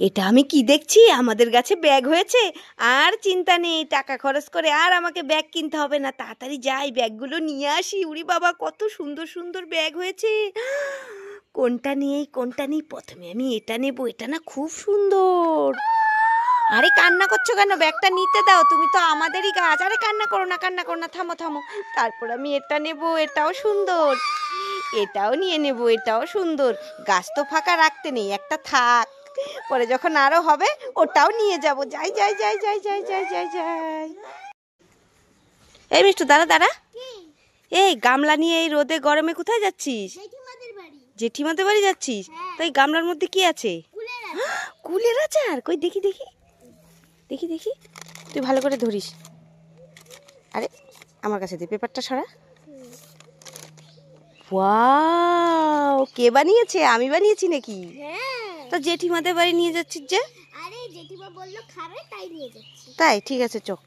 এটা আমি কি দেখছি, আমাদের গাছে ব্যাগ হয়েছে। আর চিন্তা নেই, টাকা খরচ করে আর আমাকে ব্যাগ কিনতে হবে না। তাড়াতাড়ি যাই, ব্যাগগুলো নিয়ে আসি। উরি বাবা, কত সুন্দর সুন্দর ব্যাগ হয়েছে। কোনটা নেই কোনটা নেই, প্রথমে আমি এটা নেব। এটা না খুব সুন্দর। আরে কান্না করছো কেন? ব্যাগটা নিতে দাও, তুমি তো আমাদেরই গাছ। আরে কান্না করো না, কান্না করো না, থামো থামো। তারপর আমি এটা নেব, এটাও সুন্দর। এটাও নিয়ে নেব, এটাও সুন্দর। গাছ তো ফাঁকা রাখতে নেই, একটা থাক, পরে যখন আরো হবে ওটাও নিয়ে যাব। যাই যাই যাই যাই যাই যাই যাই যাই। এই মিষ্টু, দাঁড়া দাঁড়া। এই গামলা নিয়ে এই রোদে গরমে কোথায় যাচ্ছিস? জেঠিমাদের বাড়ি যাচ্ছিস? তাই গামলার মধ্যে কি আছে? কুলের আচার। কই দেখি দেখি দেখি দেখি, তুই ভালো করে ধরিস। আরে আমার কাছে দে, পেপারটা সরা। ওয়াও, কে বানিয়েছে? আমি বানিয়েছি নাকি? তো জেঠিমাদের বাড়ি নিয়ে যাচ্ছিস যে? আরে জেঠিমা বললো খাবে, তাই নিয়ে যাচ্ছি। তাই, ঠিক আছে, চল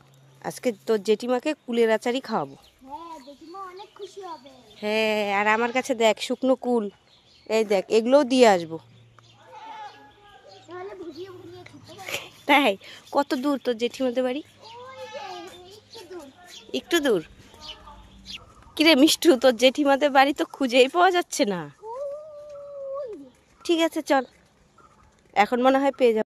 আজকে তোর জেঠিমাকে কুলের আচারই খাওয়াবো। হ্যাঁ, জেঠিমা অনেক খুশি হবে। হ্যাঁ, আর আমার কাছে দেখ শুকনো কুল, এই দেখ, এগুলোও দিয়ে আসবো। তাহলে ভুজিয়ে ভুজিয়ে খেতে পারবো। তাই, কত দূর তোর জেঠিমাদের বাড়ি? একটু দূর। কিরে মিষ্টু, তোর জেঠিমাদের বাড়ি তো খুঁজেই পাওয়া যাচ্ছে না। ঠিক আছে চল, এখন মনে হয় পেয়ে যাবো।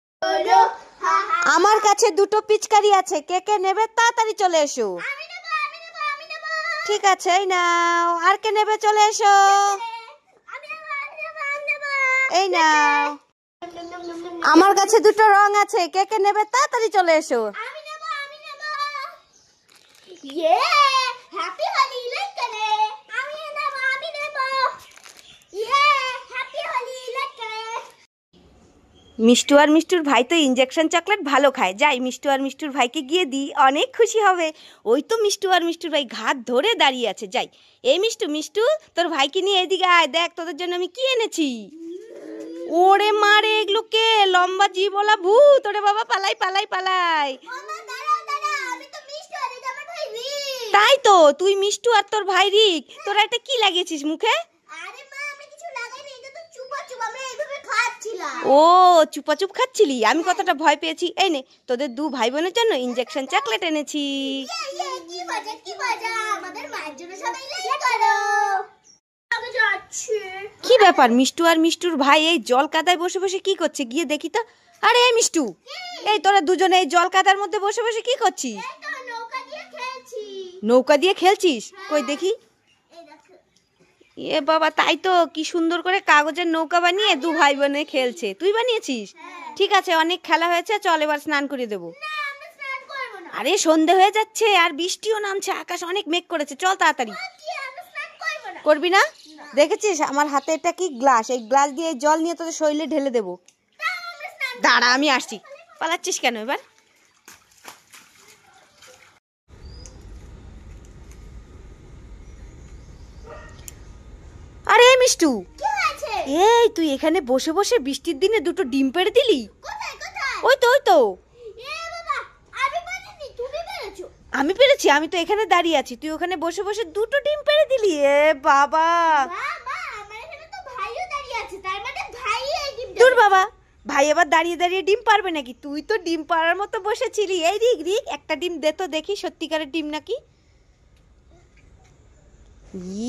আমার কাছে দুটো পিচকারি আছে, কে কে নেবে তাড়াতাড়ি চলে এসো। ঠিক আছে, এই নাও। আর কে নেবে চলে এসো। এই নাও। আমার কাছে দুটো রং আছে, কে কে নেবে তাড়াতাড়ি চলে এসো। হ্যাপি হোলি লেটকারে। আমি নেব। হ্যাপি হোলি লেটকারে। মিষ্টু আর মিষ্টুর ভাই তো ইনজেকশন চকলেট ভালো খায়। যাই, মিষ্টু আর মিষ্টুর ভাইকে গিয়ে দিই, অনেক খুশি হবে। ওই তো মিষ্টু আর মিষ্টুর ভাই ঘাট ধরে দাঁড়িয়ে আছে। যাই, এই মিষ্টু মিষ্টু, তোর ভাইকে নিয়ে এদিকে আয়, দেখ তোদের জন্য আমি কি এনেছি। ওরে মারে, এগুলো কে? লম্বা জিভওয়ালা ভূত। ওরে বাবা, পালাই পালাই পালাই। তাই তো, তুই মিষ্টু আর তোর ভাই রিক, তোরা এটা কি লাগিয়েছিস মুখে? ও, চুপাচুপ খাচ্ছিলি? আমি কতটা ভয় পেয়েছি। এই নে, তোদের দু ভাই বোনের জন্য ইনজেকশন চকলেট এনেছি। কি ব্যাপার, মিষ্টু আর মিষ্টুর ভাই এই জল কাদায় বসে বসে কি করছে? গিয়ে দেখি তো। আরে এই মিষ্টু, এই তোরা দুজনে এই জল কাদার মধ্যে বসে বসে কি করছিস? নৌকা দিয়ে খেলছিস? কই দেখি। এ বাবা, তাই তো, কি সুন্দর করে কাগজের নৌকা বানিয়ে দু ভাই বোনে খেলছে। তুই বানিয়েছিস? ঠিক আছে, অনেক খেলা হয়েছে, চল এবার স্নান করে দেবো। আরে সন্ধে হয়ে যাচ্ছে আর বৃষ্টিও নামছে, আকাশ অনেক মেঘ করেছে, চল তাড়াতাড়ি। করবি না? দেখেছিস আমার হাতে এটা কি গ্লাস, এই গ্লাস দিয়ে জল নিয়ে তোদের শরীরে ঢেলে দেবো। দাঁড়া, আমি আসছি। পালাচ্ছিস কেন এবার? আরে মিষ্টু, এই তুই এখানে বসে বসে বৃষ্টির দিনে দুটো ডিম পেড়ে দিলি? ওই তো ওই তো। আমি পেরেছি, আমি তো এখানে দাঁড়িয়ে আছি, তুই ওখানে বসে বসে দুটো ডিম পেড়ে দিলি। এ বাবা, তোর বাবা, ভাই আবার দাঁড়িয়ে দাঁড়িয়ে ডিম পারবে নাকি? তুই তো ডিম পাড়ার মতো বসেছিলি। এই রিক রিক, একটা ডিম দে তো দেখি, সত্যিকারের ডিম নাকি।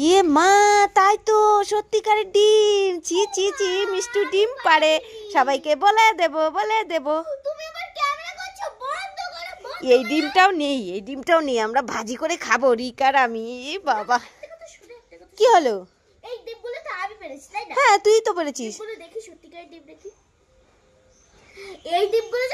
ইয়ে মা, তাই তো, সত্যিকারের ডিম। চি চি চি, মিষ্টু ডিম পারে, সবাইকে বলে দেব বলে দেব। এই ডিমটাও নেই, এই ডিমটাও নেই, আমরা ভাজি করে খাবো রিক আর আমি। বাবা, কি হলো? হ্যাঁ, তুই তো পেরেছিস। এই ডিমগুলো